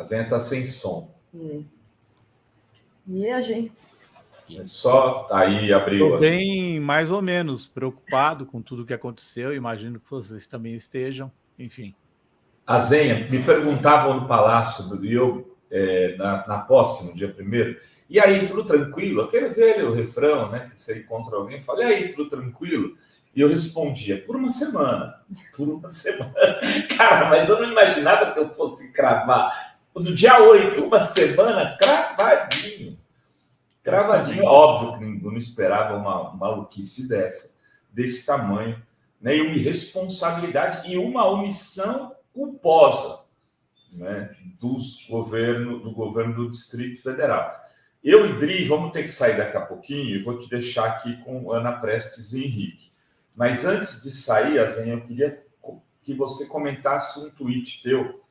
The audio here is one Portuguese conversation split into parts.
Zenha está sem som. E a gente... Só aí abriu. Estou bem, mais ou menos, preocupado com tudo que aconteceu. Imagino que vocês também estejam. Enfim. A Zenha, me perguntavam no Palácio, e eu, na posse, no dia 1º, e aí, tudo tranquilo? Aquele velho refrão, né, que você encontra alguém e fala, e aí, tudo tranquilo? E eu respondia, por uma semana. Cara, mas eu não imaginava que eu fosse cravar. No dia 8, uma semana, cravadinho. Cravadinho, óbvio que eu não esperava uma maluquice desse tamanho, né? E uma irresponsabilidade e uma omissão culposa, né? Do governo do Distrito Federal. Eu e Dri vamos ter que sair daqui a pouquinho e vou te deixar aqui com Ana Prestes e Henrique. Mas antes de sair, Zenha, eu queria que você comentasse um tweet teu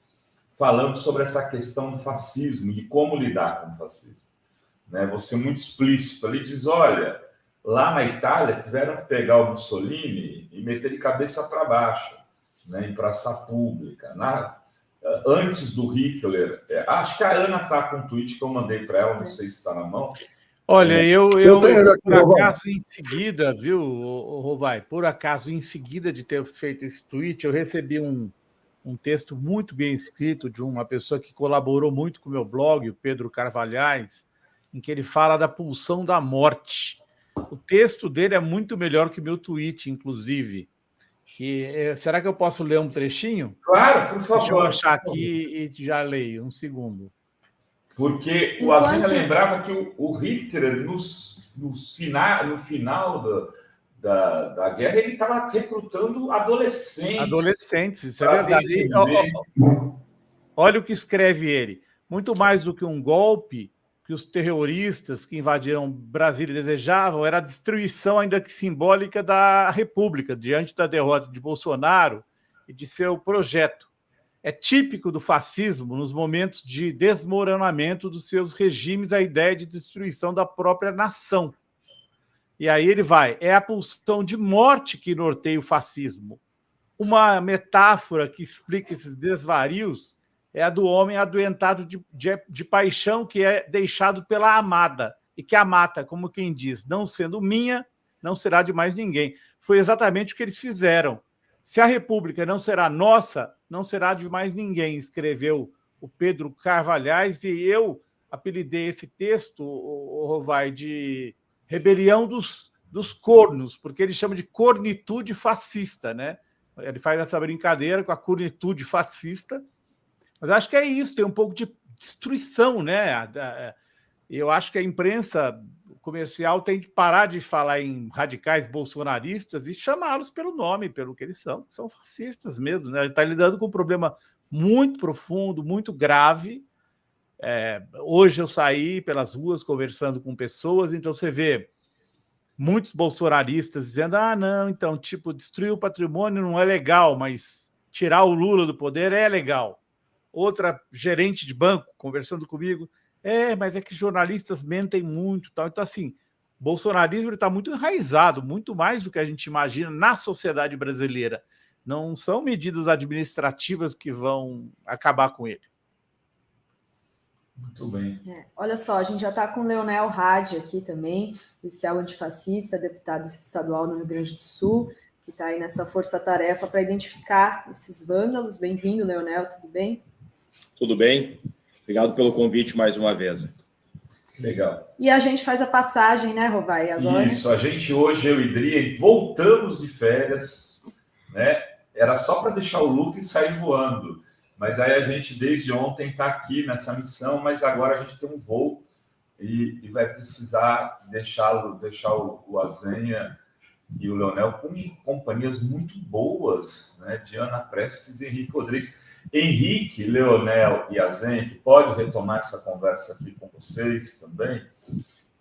falando sobre essa questão do fascismo e como lidar com o fascismo. Né? Você muito explícito ali diz, olha, lá na Itália tiveram que pegar o Mussolini e meter de cabeça para baixo, né, em praça pública. Antes do Hitler, acho que a Ana está com um tweet que eu mandei para ela, não sei se está na mão. Olha, eu por acaso em seguida, viu, Rovai, por acaso em seguida de ter feito esse tweet, eu recebi um texto muito bem escrito de uma pessoa que colaborou muito com o meu blog, o Pedro Carvalhais, em que ele fala da pulsão da morte. O texto dele é muito melhor que o meu tweet, inclusive. Será que eu posso ler um trechinho? Claro, por favor. Deixa eu achar aqui e já leio, um segundo. Porque o Zenha lembrava que o Hitler, no final da guerra, ele estava recrutando adolescentes. Adolescentes, isso é verdade. Olha o que escreve ele. Muito mais do que um golpe que os terroristas que invadiram Brasília desejavam era a destruição, ainda que simbólica, da República, diante da derrota de Bolsonaro e de seu projeto. É típico do fascismo, nos momentos de desmoronamento dos seus regimes, a ideia de destruição da própria nação. E aí ele vai, é a pulsão de morte que norteia o fascismo. Uma metáfora que explica esses desvarios é a do homem adoentado de paixão que é deixado pela amada e que a mata, como quem diz, não sendo minha, não será de mais ninguém. Foi exatamente o que eles fizeram. Se a República não será nossa, não será de mais ninguém, escreveu o Pedro Carvalhais, e eu apelidei esse texto, o Rovai, de rebelião dos cornos, porque ele chama de cornitude fascista, né? Ele faz essa brincadeira com a cornitude fascista, mas acho que é isso, tem um pouco de destruição, né? Eu acho que a imprensa comercial tem de parar de falar em radicais bolsonaristas e chamá-los pelo nome, pelo que eles são fascistas mesmo, né? Está lidando com um problema muito profundo, muito grave. Hoje eu saí pelas ruas conversando com pessoas, então você vê muitos bolsonaristas dizendo, não, então, destruir o patrimônio não é legal, mas tirar o Lula do poder é legal. Outra gerente de banco conversando comigo, mas é que jornalistas mentem muito, tal. Então, assim, o bolsonarismo está muito enraizado, muito mais do que a gente imagina na sociedade brasileira. Não são medidas administrativas que vão acabar com ele. Muito bem. Olha só, a gente já está com o Leonel Hadi aqui também, policial antifascista, deputado estadual no Rio Grande do Sul, que está aí nessa força-tarefa para identificar esses vândalos. Bem-vindo, Leonel, tudo bem? Tudo bem. Obrigado pelo convite mais uma vez. Legal. E a gente faz a passagem, né, Rovai? Agora... Isso, a gente hoje, eu e Dri, voltamos de férias, né? Era só para deixar o luto e sair voando. Mas aí a gente, desde ontem, está aqui nessa missão, mas agora a gente tem um voo e vai precisar deixar o Zenha e o Leonel com companhias muito boas, né? De Ana Prestes e Henrique Rodrigues. Henrique, Leonel e a Zenha, que pode retomar essa conversa aqui com vocês também,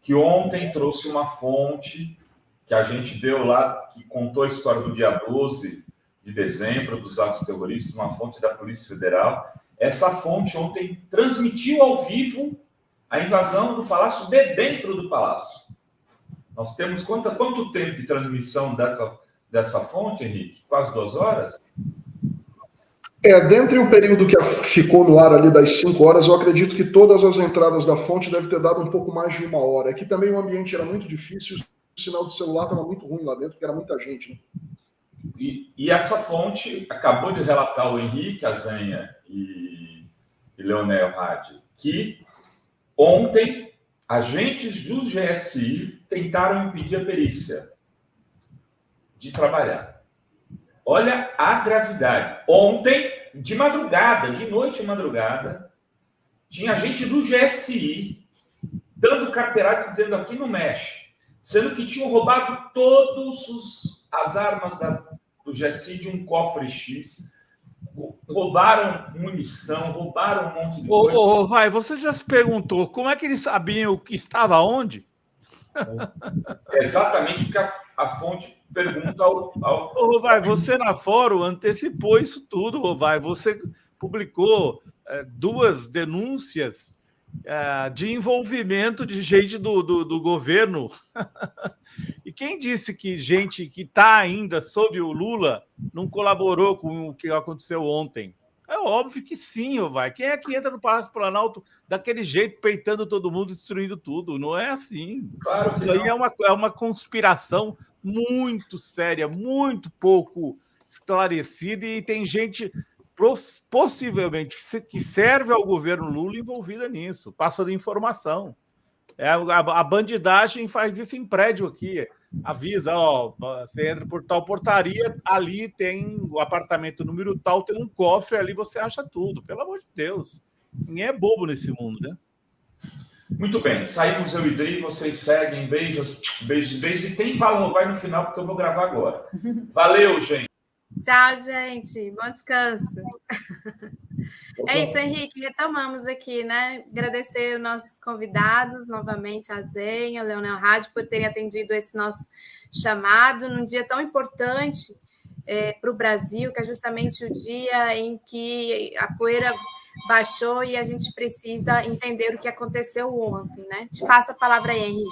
que ontem trouxe uma fonte que a gente deu lá, que contou a história do dia 12 de dezembro, dos atos terroristas, uma fonte da Polícia Federal. Essa fonte ontem transmitiu ao vivo a invasão do Palácio de dentro do Palácio. Nós temos quanto tempo de transmissão dessa fonte, Henrique? Quase 2 horas? Dentre o período que ficou no ar ali das 5 horas, eu acredito que todas as entradas da fonte devem ter dado um pouco mais de 1 hora. Aqui também o ambiente era muito difícil, o sinal de celular estava muito ruim lá dentro, porque era muita gente. Né? E essa fonte acabou de relatar o Henrique Azenha e Leonel Hadi, que ontem agentes do GSI tentaram impedir a perícia de trabalhar. Olha a gravidade. Ontem, de madrugada, de noite e madrugada, tinha gente do GSI dando carteirada e dizendo aqui não mexe, sendo que tinham roubado todas as armas do GSI de um cofre X, roubaram munição, roubaram um monte de coisa. Você já se perguntou como é que eles sabiam o que estava onde? É exatamente o que a fonte pergunta ao... Você na fórum antecipou isso tudo, Rovai. Você publicou 2 denúncias de envolvimento de gente do governo. E quem disse que gente que está ainda sob o Lula não colaborou com o que aconteceu ontem? É óbvio que sim, Rovai. Quem é que entra no Palácio Planalto daquele jeito, peitando todo mundo, destruindo tudo? Não é assim. Claro que isso aí é uma conspiração muito séria, muito pouco esclarecida, e tem gente possivelmente que serve ao governo Lula envolvida nisso, passando informação. A bandidagem faz isso em prédio aqui. Avisa, você entra por tal portaria, ali tem o apartamento número tal, tem um cofre, ali você acha tudo. Pelo amor de Deus. Ninguém é bobo nesse mundo, né? Muito bem, saímos eu e Dri, vocês seguem, beijos, beijos, beijos. E tem Fala vai no final, porque eu vou gravar agora. Valeu, gente. Tchau, gente. Bom descanso. É isso, Henrique. Retomamos aqui, né? Agradecer os nossos convidados, novamente, a Zenha, o Leonel Hadi, por terem atendido esse nosso chamado num dia tão importante para o Brasil, que é justamente o dia em que a poeira baixou e a gente precisa entender o que aconteceu ontem, né? Te passo a palavra aí, Henrique.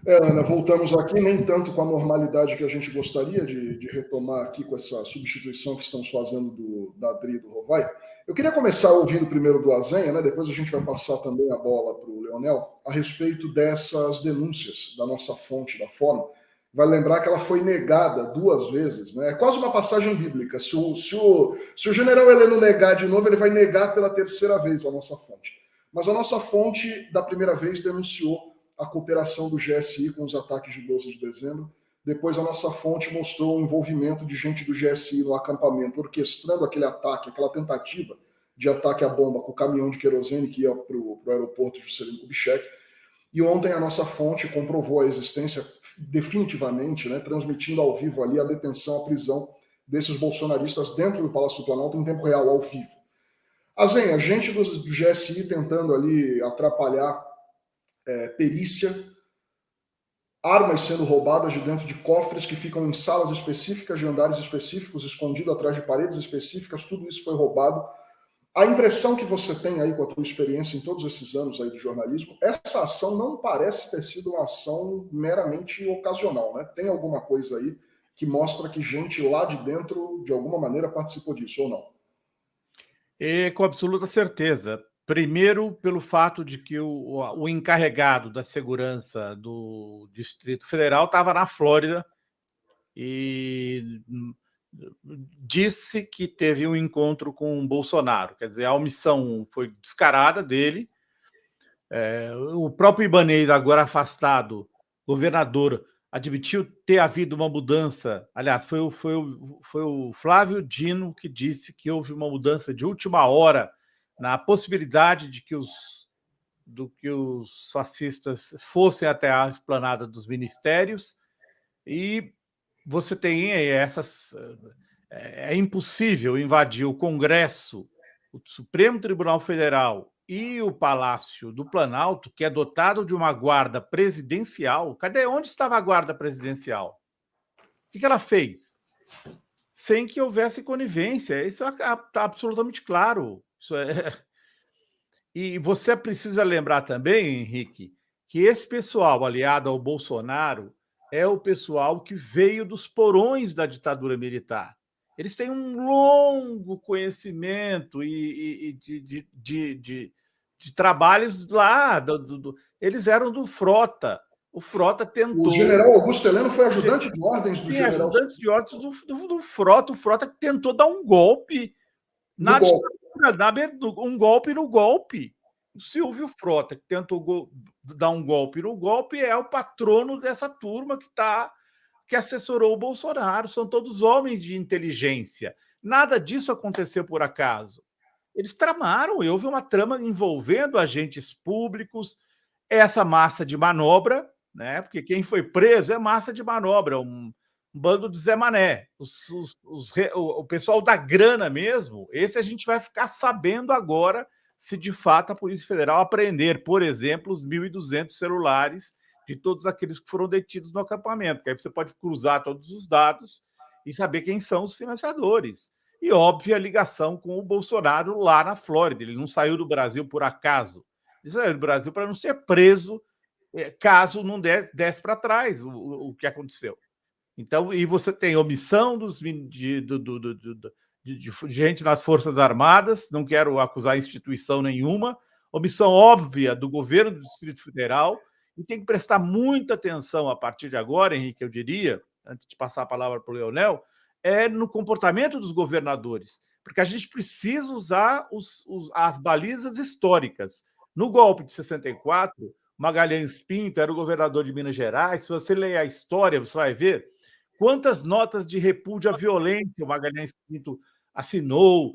Ana, voltamos aqui, nem tanto com a normalidade que a gente gostaria de retomar aqui com essa substituição que estamos fazendo da Adri e do Rovai. Eu queria começar ouvindo primeiro do Azenha, né? Depois a gente vai passar também a bola para o Leonel, a respeito dessas denúncias da nossa fonte, da Fórum. Vai lembrar que ela foi negada 2 vezes, né? É quase uma passagem bíblica. Se o general Heleno negar de novo, ele vai negar pela 3ª vez a nossa fonte. Mas a nossa fonte, da primeira vez, denunciou a cooperação do GSI com os ataques de 12 de dezembro. Depois a nossa fonte mostrou o envolvimento de gente do GSI no acampamento, orquestrando aquele ataque, aquela tentativa de ataque à bomba com o caminhão de querosene que ia para o aeroporto Juscelino Kubitschek. E ontem a nossa fonte comprovou a existência definitivamente, né, transmitindo ao vivo ali a detenção, a prisão desses bolsonaristas dentro do Palácio do Planalto em tempo real, ao vivo. Azenha, gente do GSI tentando ali atrapalhar perícia, armas sendo roubadas de dentro de cofres que ficam em salas específicas, de andares específicos, escondido atrás de paredes específicas, tudo isso foi roubado. A impressão que você tem aí com a tua experiência em todos esses anos aí do jornalismo, essa ação não parece ter sido uma ação meramente ocasional, né? Tem alguma coisa aí que mostra que gente lá de dentro, de alguma maneira, participou disso, ou não? Com absoluta certeza. Primeiro, pelo fato de que o encarregado da segurança do Distrito Federal estava na Flórida e disse que teve um encontro com o Bolsonaro. Quer dizer, a omissão foi descarada dele. O próprio Ibanez, agora afastado, governador, admitiu ter havido uma mudança. Aliás, foi o Flávio Dino que disse que houve uma mudança de última hora na possibilidade de que os fascistas fossem até a esplanada dos ministérios, e você tem essas... É impossível invadir o Congresso, o Supremo Tribunal Federal e o Palácio do Planalto, que é dotado de uma guarda presidencial. Cadê? Onde estava a guarda presidencial? O que ela fez? Sem que houvesse conivência. Isso está absolutamente claro. E você precisa lembrar também, Henrique, que esse pessoal aliado ao Bolsonaro é o pessoal que veio dos porões da ditadura militar. Eles têm um longo conhecimento de trabalhos lá. Eles eram do Frota. O Frota tentou... O general Augusto Heleno foi ajudante de ordens do general... ajudante de ordens do Frota. O Frota tentou dar um golpe na ditadura, um golpe no golpe. O Silvio Frota, que tentou dar um golpe no golpe, é o patrono dessa turma que assessorou o Bolsonaro. São todos homens de inteligência. Nada disso aconteceu por acaso. Eles tramaram, e houve uma trama envolvendo agentes públicos, essa massa de manobra, né? Porque quem foi preso é massa de manobra, um bando de Zé Mané. O pessoal da grana mesmo, esse a gente vai ficar sabendo agora se de fato a Polícia Federal apreender, por exemplo, os 1.200 celulares de todos aqueles que foram detidos no acampamento, porque aí você pode cruzar todos os dados e saber quem são os financiadores. E, óbvio, a ligação com o Bolsonaro lá na Flórida. Ele não saiu do Brasil por acaso. Ele saiu do Brasil para não ser preso caso não desse para trás o que aconteceu. Então, e você tem omissão de gente nas Forças Armadas, não quero acusar instituição nenhuma, omissão óbvia do governo do Distrito Federal, e tem que prestar muita atenção a partir de agora, Henrique, eu diria, antes de passar a palavra para o Leonel, no comportamento dos governadores, porque a gente precisa usar as balizas históricas. No golpe de 64, Magalhães Pinto era o governador de Minas Gerais. Se você ler a história, você vai ver quantas notas de repúdio à violência o Magalhães Pinto assinou,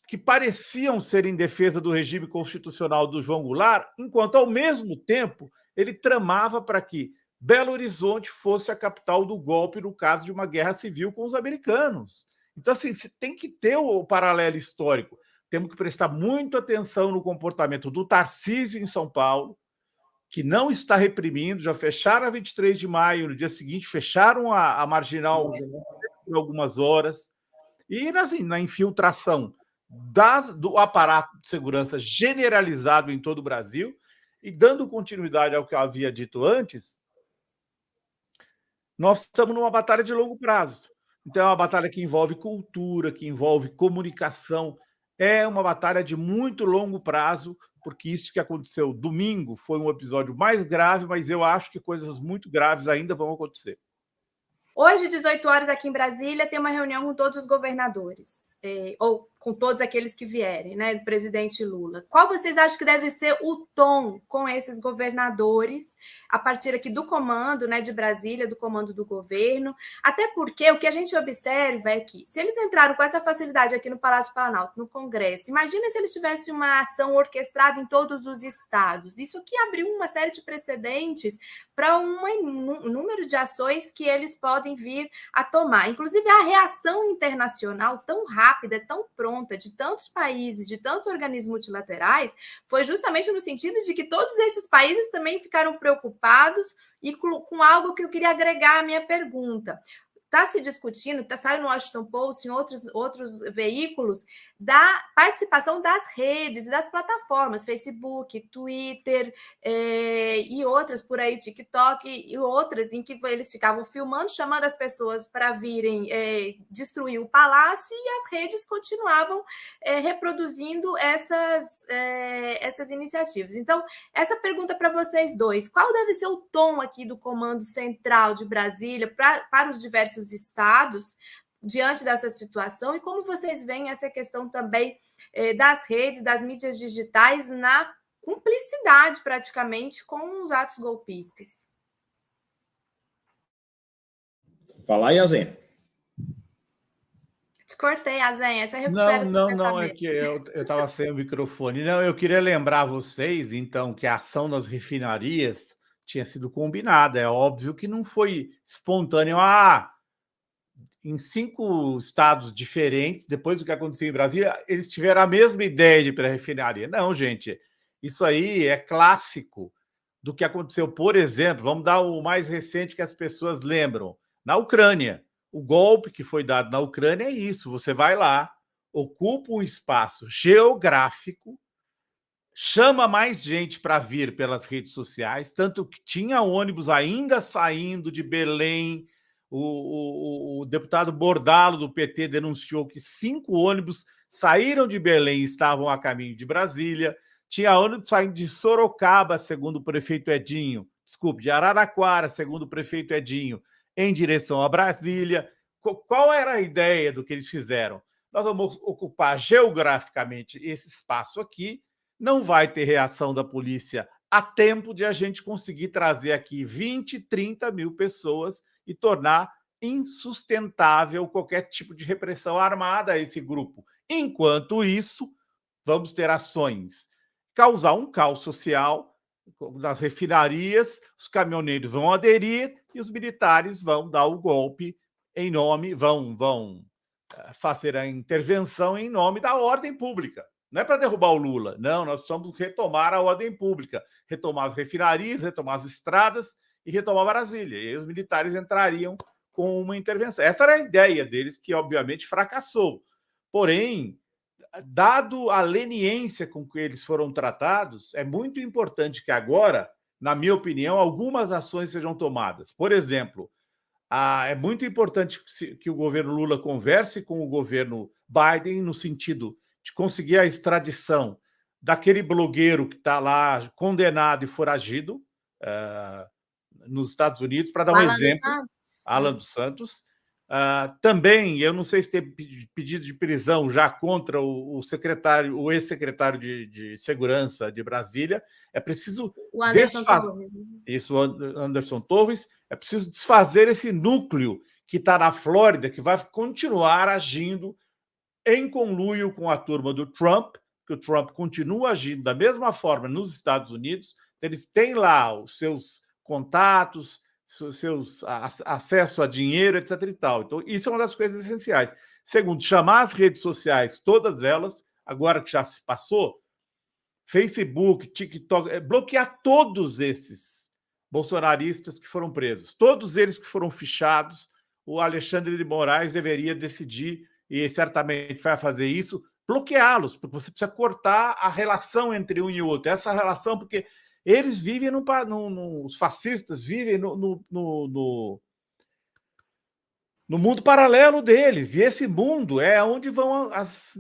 que pareciam ser em defesa do regime constitucional do João Goulart, enquanto, ao mesmo tempo, ele tramava para que Belo Horizonte fosse a capital do golpe no caso de uma guerra civil com os americanos. Então, assim, você tem que ter o paralelo histórico. Temos que prestar muita atenção no comportamento do Tarcísio em São Paulo, que não está reprimindo, já fecharam a 23 de maio, no dia seguinte fecharam a Marginal por algumas horas, e assim, na infiltração do aparato de segurança generalizado em todo o Brasil, e dando continuidade ao que eu havia dito antes, nós estamos numa batalha de longo prazo. Então, é uma batalha que envolve cultura, que envolve comunicação, é uma batalha de muito longo prazo, porque isso que aconteceu domingo foi um episódio mais grave, mas eu acho que coisas muito graves ainda vão acontecer. Hoje, 18 horas, aqui em Brasília, tem uma reunião com todos os governadores, ou com todos aqueles que vierem, né, do presidente Lula. Qual vocês acham que deve ser o tom com esses governadores, a partir aqui do comando, né, de Brasília, do comando do governo? Até porque o que a gente observa é que, se eles entraram com essa facilidade aqui no Palácio Planalto, no Congresso, imagina se eles tivessem uma ação orquestrada em todos os estados. Isso aqui abriu uma série de precedentes para um número de ações que eles podem vir a tomar. Inclusive, a reação internacional tão rápida, tão pronta, de tantos países, de tantos organismos multilaterais, foi justamente no sentido de que todos esses países também ficaram preocupados e com algo que eu queria agregar à minha pergunta. Está se discutindo, saiu no Washington Post, em outros veículos, da participação das redes e das plataformas, Facebook, Twitter e outras por aí, TikTok e outras, em que eles ficavam filmando, chamando as pessoas para virem destruir o palácio, e as redes continuavam reproduzindo essas iniciativas. Então, essa pergunta para vocês dois: qual deve ser o tom aqui do Comando Central de Brasília para os diversos estados diante dessa situação, e como vocês veem essa questão também das redes, das mídias digitais na cumplicidade praticamente com os atos golpistas? Fala aí, Azen. Te cortei, Azen. Essa recupera. Não, é que eu estava sem o microfone. Não, eu queria lembrar vocês, então, que a ação nas refinarias tinha sido combinada. É óbvio que não foi espontâneo. Em 5 estados diferentes, depois do que aconteceu em Brasília, eles tiveram a mesma ideia de ir para a refinaria. Não, gente, isso aí é clássico do que aconteceu. Por exemplo, vamos dar o mais recente que as pessoas lembram. Na Ucrânia, o golpe que foi dado na Ucrânia é isso: você vai lá, ocupa um espaço geográfico, chama mais gente para vir pelas redes sociais, tanto que tinha ônibus ainda saindo de Belém, O deputado Bordalo, do PT, denunciou que 5 ônibus saíram de Belém e estavam a caminho de Brasília. Tinha ônibus saindo de Sorocaba, segundo o prefeito Edinho, de Araraquara, segundo o prefeito Edinho, em direção a Brasília. Qual era a ideia do que eles fizeram? Nós vamos ocupar geograficamente esse espaço aqui, não vai ter reação da polícia a tempo de a gente conseguir trazer aqui 20, 30 mil pessoas e tornar insustentável qualquer tipo de repressão armada a esse grupo. Enquanto isso, vamos ter ações, causar um caos social nas refinarias, os caminhoneiros vão aderir e os militares vão dar o golpe em nome, vão fazer a intervenção em nome da ordem pública. Não é para derrubar o Lula, não, nós precisamos retomar a ordem pública, retomar as refinarias, retomar as estradas e retomar Brasília. E aí os militares entrariam com uma intervenção. Essa era a ideia deles, que obviamente fracassou. Porém, dado a leniência com que eles foram tratados, é muito importante que agora, na minha opinião, algumas ações sejam tomadas. Por exemplo, é muito importante que o governo Lula converse com o governo Biden no sentido de conseguir a extradição daquele blogueiro que está lá condenado e foragido nos Estados Unidos, para dar um exemplo, Alan dos Santos. Também, eu não sei se tem pedido de prisão já contra o ex-secretário de Segurança de Brasília. É preciso desfazer isso, o Anderson Torres. É preciso desfazer esse núcleo que está na Flórida, que vai continuar agindo em conluio com a turma do Trump, que o Trump continua agindo da mesma forma nos Estados Unidos. Eles têm lá os seus contatos, seus acesso a dinheiro, etc. e tal. Então, isso é uma das coisas essenciais. Segundo, chamar as redes sociais, todas elas, agora que já se passou, Facebook, TikTok, bloquear todos esses bolsonaristas que foram presos, todos eles que foram fichados. O Alexandre de Moraes deveria decidir, e certamente vai fazer isso, bloqueá-los, porque você precisa cortar a relação entre um e outro. Essa relação, porque eles vivem os fascistas vivem no mundo paralelo deles, e esse mundo é onde vão as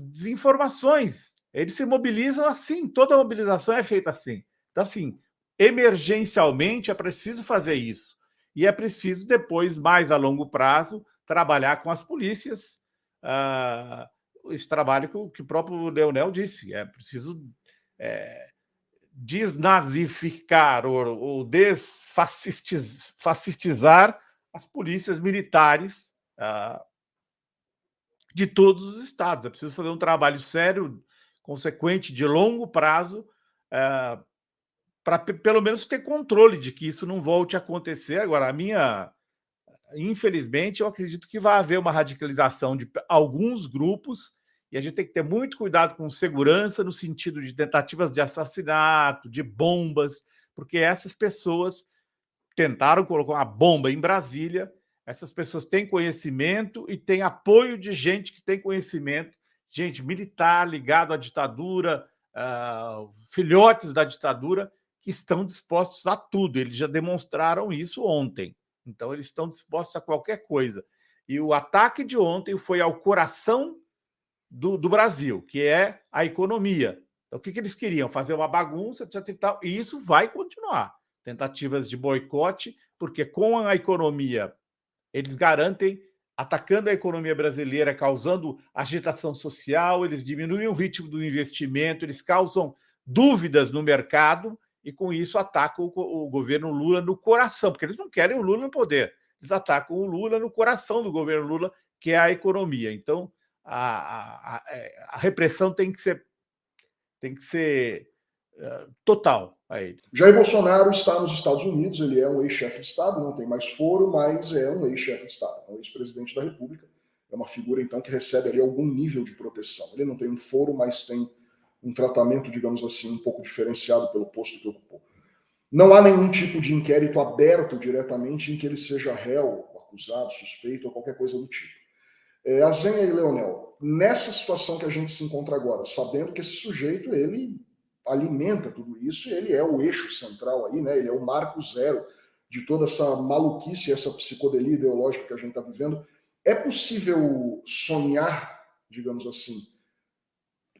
desinformações. Eles se mobilizam assim, toda mobilização é feita assim. Então, assim, emergencialmente é preciso fazer isso. E é preciso, depois, mais a longo prazo, trabalhar com as polícias. Esse trabalho que o próprio Leonel disse, é preciso desnazificar ou desfascistizar as polícias militares de todos os estados. É preciso fazer um trabalho sério, consequente, de longo prazo, para pelo menos ter controle de que isso não volte a acontecer. Agora, infelizmente, eu acredito que vai haver uma radicalização de alguns grupos, e a gente tem que ter muito cuidado com segurança no sentido de tentativas de assassinato, de bombas, porque essas pessoas tentaram colocar uma bomba em Brasília. Essas pessoas têm conhecimento e têm apoio de gente que tem conhecimento, gente militar ligado à ditadura, filhotes da ditadura, que estão dispostos a tudo. Eles já demonstraram isso ontem. Então, eles estão dispostos a qualquer coisa. E o ataque de ontem foi ao coração do Brasil, que é a economia. Então, o que eles queriam? Fazer uma bagunça, etc. e tal. E isso vai continuar. Tentativas de boicote, porque com a economia, eles garantem, atacando a economia brasileira, causando agitação social, eles diminuem o ritmo do investimento, eles causam dúvidas no mercado, e com isso atacam o governo Lula no coração, porque eles não querem o Lula no poder, eles atacam o Lula no coração do governo Lula, que é a economia. Então, a repressão tem que ser total a ele. Jair Bolsonaro está nos Estados Unidos, ele é um ex-chefe de Estado, não tem mais foro, mas é um ex-chefe de Estado, é um ex-presidente da República, é uma figura, então, que recebe ali algum nível de proteção. Ele não tem um foro, mas tem um tratamento, digamos assim, um pouco diferenciado pelo posto que ocupou. Não há nenhum tipo de inquérito aberto diretamente em que ele seja réu, acusado, suspeito ou qualquer coisa do tipo. Azenha e Leonel, nessa situação que a gente se encontra agora, sabendo que esse sujeito, ele alimenta tudo isso, ele é o eixo central aí, né? Ele é o marco zero de toda essa maluquice, essa psicodelia ideológica que a gente está vivendo, é possível sonhar, digamos assim,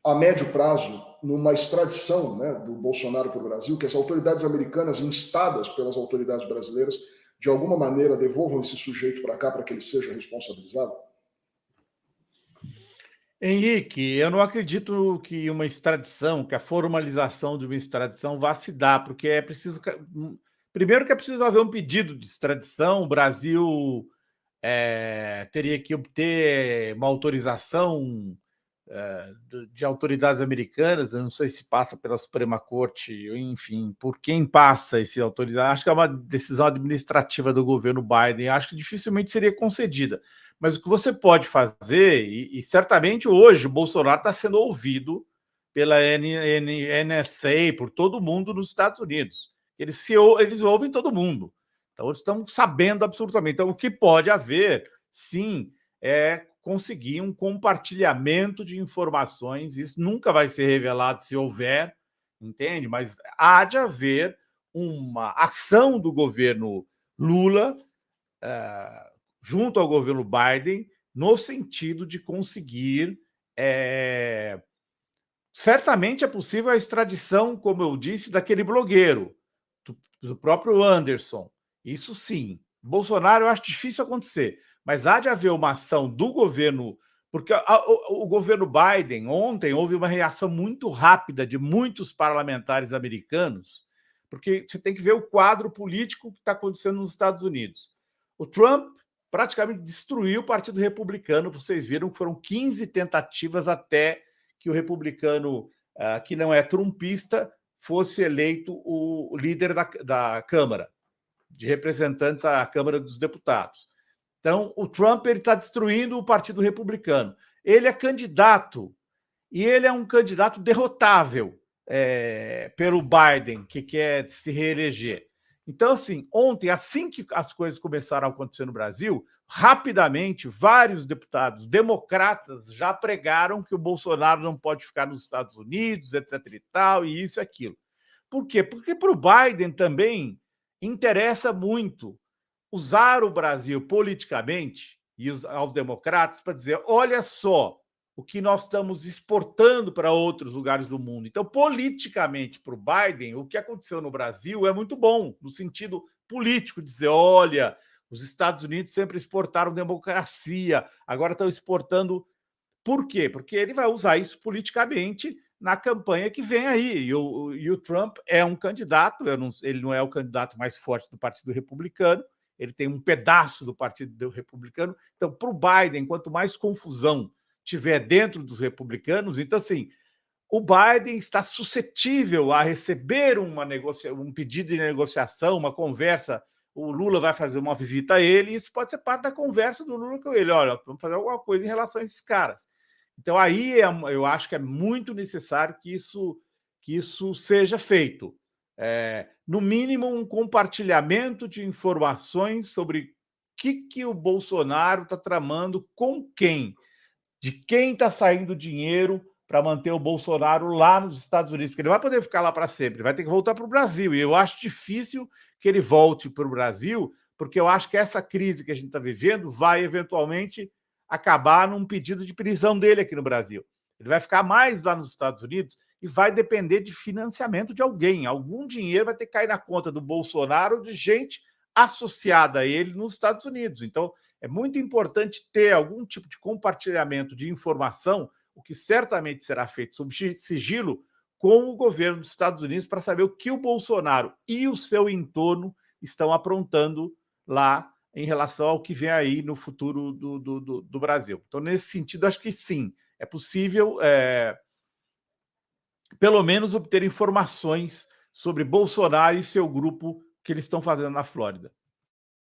a médio prazo, numa extradição, né, do Bolsonaro para o Brasil, que as autoridades americanas, instadas pelas autoridades brasileiras, de alguma maneira devolvam esse sujeito para cá para que ele seja responsabilizado? Henrique, eu não acredito que uma extradição, que a formalização de uma extradição vá se dar, porque é preciso... Primeiro que é preciso haver um pedido de extradição, o Brasil teria que obter uma autorização de autoridades americanas, eu não sei se passa pela Suprema Corte, enfim, por quem passa esse autorizado. Acho que é uma decisão administrativa do governo Biden, acho que dificilmente seria concedida. Mas o que você pode fazer, e certamente hoje o Bolsonaro está sendo ouvido pela NSA, por todo mundo nos Estados Unidos. Eles ouvem todo mundo. Então, eles estão sabendo absolutamente. Então, o que pode haver, sim, é conseguir um compartilhamento de informações. Isso nunca vai ser revelado se houver, entende? Mas há de haver uma ação do governo Lula junto ao governo Biden no sentido de conseguir... Certamente é possível a extradição, como eu disse, daquele blogueiro, do próprio Anderson. Isso sim. Bolsonaro eu acho difícil acontecer, mas há de haver uma ação do governo, porque o governo Biden, ontem, houve uma reação muito rápida de muitos parlamentares americanos, porque você tem que ver o quadro político que está acontecendo nos Estados Unidos. O Trump praticamente destruiu o Partido Republicano, vocês viram que foram 15 tentativas até que o republicano, que não é trumpista, fosse eleito o líder da Câmara de Representantes, a Câmara dos Deputados. Então, o Trump está destruindo o Partido Republicano. Ele é candidato, e ele é um candidato derrotável pelo Biden, que quer se reeleger. Então, assim, ontem, assim que as coisas começaram a acontecer no Brasil, rapidamente, vários deputados democratas já pregaram que o Bolsonaro não pode ficar nos Estados Unidos, etc. e tal, e isso e aquilo. Por quê? Porque para o Biden também interessa muito usar o Brasil politicamente e aos democratas para dizer, olha só o que nós estamos exportando para outros lugares do mundo. Então, politicamente, para o Biden, o que aconteceu no Brasil é muito bom, no sentido político, dizer, olha, os Estados Unidos sempre exportaram democracia, agora estão exportando... Por quê? Porque ele vai usar isso politicamente na campanha que vem aí. E o Trump é um candidato, ele não é o candidato mais forte do Partido Republicano, ele tem um pedaço do Partido Republicano. Então, para o Biden, quanto mais confusão tiver dentro dos republicanos, então, assim, o Biden está suscetível a receber um pedido de negociação, uma conversa. O Lula vai fazer uma visita a ele, e isso pode ser parte da conversa do Lula com ele. Olha, vamos fazer alguma coisa em relação a esses caras. Então, aí eu acho que é muito necessário que isso seja feito. No mínimo, um compartilhamento de informações sobre o que o Bolsonaro está tramando com quem, de quem está saindo dinheiro para manter o Bolsonaro lá nos Estados Unidos, porque ele vai poder ficar lá para sempre, ele vai ter que voltar para o Brasil, e eu acho difícil que ele volte para o Brasil, porque eu acho que essa crise que a gente está vivendo vai, eventualmente, acabar num pedido de prisão dele aqui no Brasil. Ele vai ficar mais lá nos Estados Unidos e vai depender de financiamento de alguém. Algum dinheiro vai ter que cair na conta do Bolsonaro ou de gente associada a ele nos Estados Unidos. Então, é muito importante ter algum tipo de compartilhamento de informação, o que certamente será feito sob sigilo, com o governo dos Estados Unidos para saber o que o Bolsonaro e o seu entorno estão aprontando lá em relação ao que vem aí no futuro do Brasil. Então, nesse sentido, acho que sim, é possível, pelo menos, obter informações sobre Bolsonaro e seu grupo que eles estão fazendo na Flórida.